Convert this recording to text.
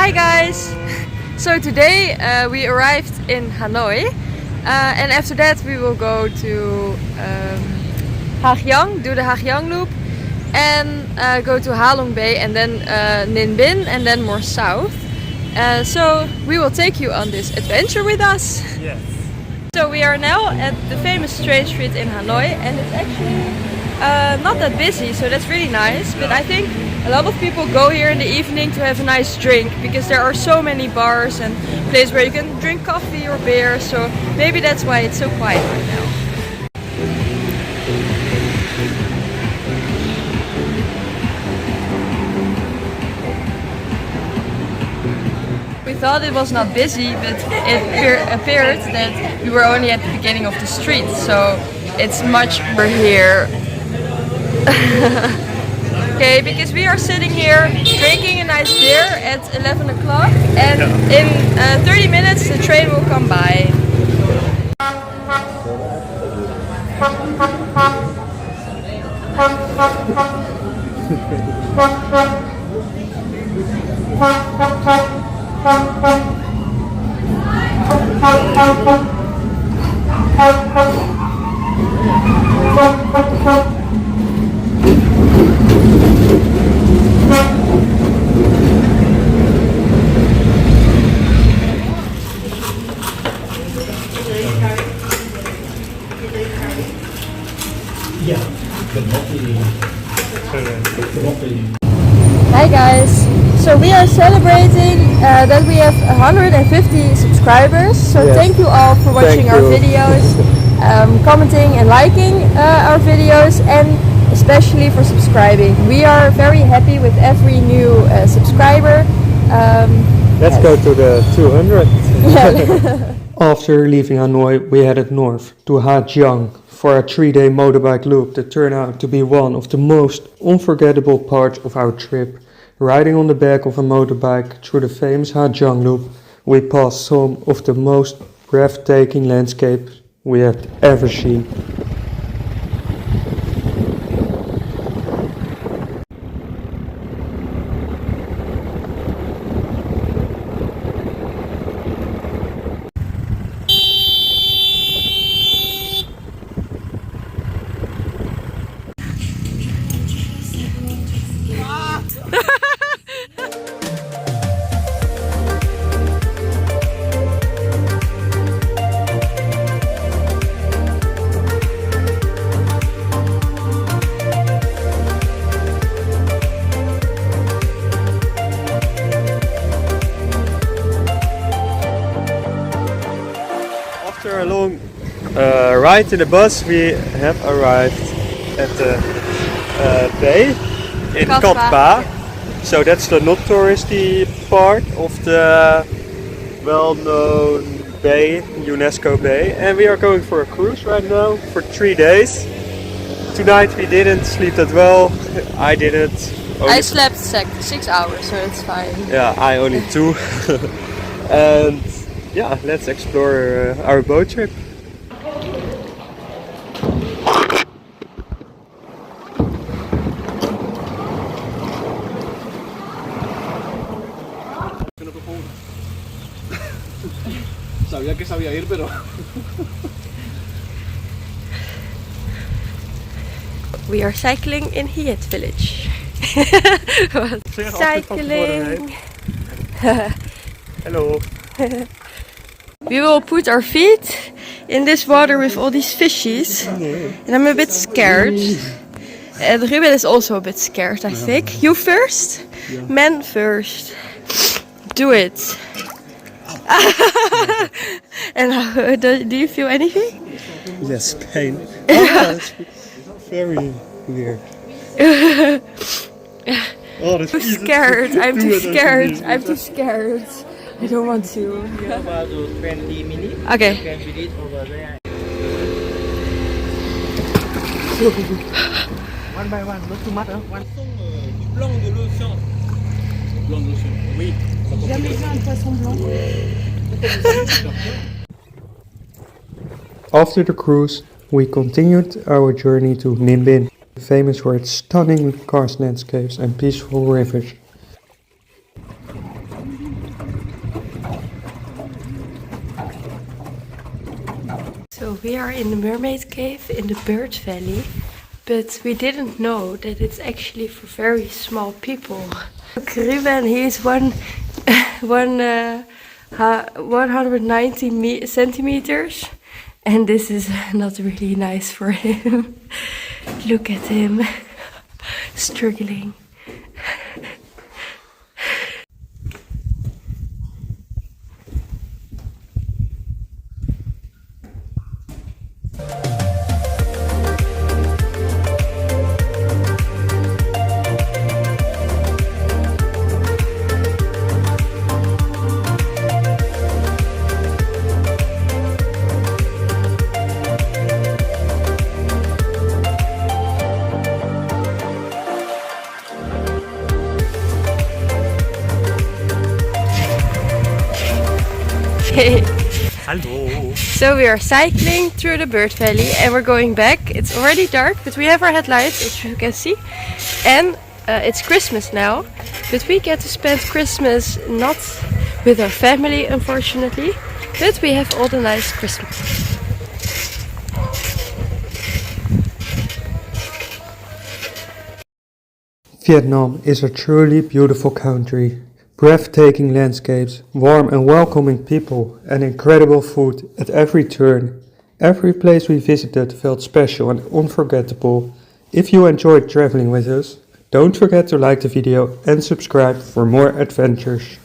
Hi guys! So today we arrived in Hanoi and after that we will go to Ha Giang, do the Ha Giang Loop and go to Ha Long Bay and then Ninh Binh and then more south. So we will take you on this adventure with us. Yes. So we are now at the famous train street in Hanoi and it's actually not that busy, so that's really nice. But I think a lot of people go here in the evening to have a nice drink because there are so many bars and places where you can drink coffee or beer, so maybe that's why it's so quiet right now. We thought it was not busy, but it appeared that we were only at the beginning of the street, so it's much more here. Okay, because we are sitting here drinking a nice beer at 11 o'clock and in 30 minutes the train will come by. Hi guys! So we are celebrating that we have 150 subscribers. So thank you all for watching our videos, commenting and liking our videos, and especially for subscribing. We are very happy with every new subscriber. Let's go to the 200. Yeah. After leaving Hanoi, we headed north to Ha Giang for a 3-day motorbike loop that turned out to be one of the most unforgettable parts of our trip. Riding on the back of a motorbike through the famous Ha Giang Loop, we passed some of the most breathtaking landscapes we had ever seen. After a long ride in the bus, we have arrived at the bay in Cat Ba. So that's the not touristy part of the well-known bay, UNESCO bay. And we are going for a cruise right now for 3 days. Tonight we didn't sleep that well. I didn't. I slept 6 hours, so it's fine. Yeah, I only 2. And yeah, let's explore our boat trip. Sabía que sabía ir, pero We are cycling in Hiet village. Cycling. Hello. We will put our feet in this water with all these fishies, and I'm a bit scared. And Ruben is also a bit scared, I think. You first? Yeah. Men first. Do it. And do you feel anything? Yes, pain. It's very weird. I'm scared. I'm too scared. I'm too scared. I don't want to. About 20 minutes. Okay. You can read it over there. One by one, not too much. One. blanc de l'océan. Blanc de l'océan. Oui. Jamais vu un poisson blanc. After the cruise, we continued our journey to Ninh Binh, famous for its stunning karst landscapes and peaceful rivers. So we are in the Mermaid Cave in the Bird Valley, but we didn't know that it's actually for very small people. Look, Ruben, he is 190 centimeters, and this is not really nice for him. Look at him, struggling. Hello. So we are cycling through the Bird Valley and we're going back. It's already dark, but we have our headlights, as you can see. And it's Christmas now, but we get to spend Christmas not with our family, unfortunately, but we have all the nice Christmas. Vietnam is a truly beautiful country. Breathtaking landscapes, warm and welcoming people, and incredible food at every turn. Every place we visited felt special and unforgettable. If you enjoyed traveling with us, don't forget to like the video and subscribe for more adventures.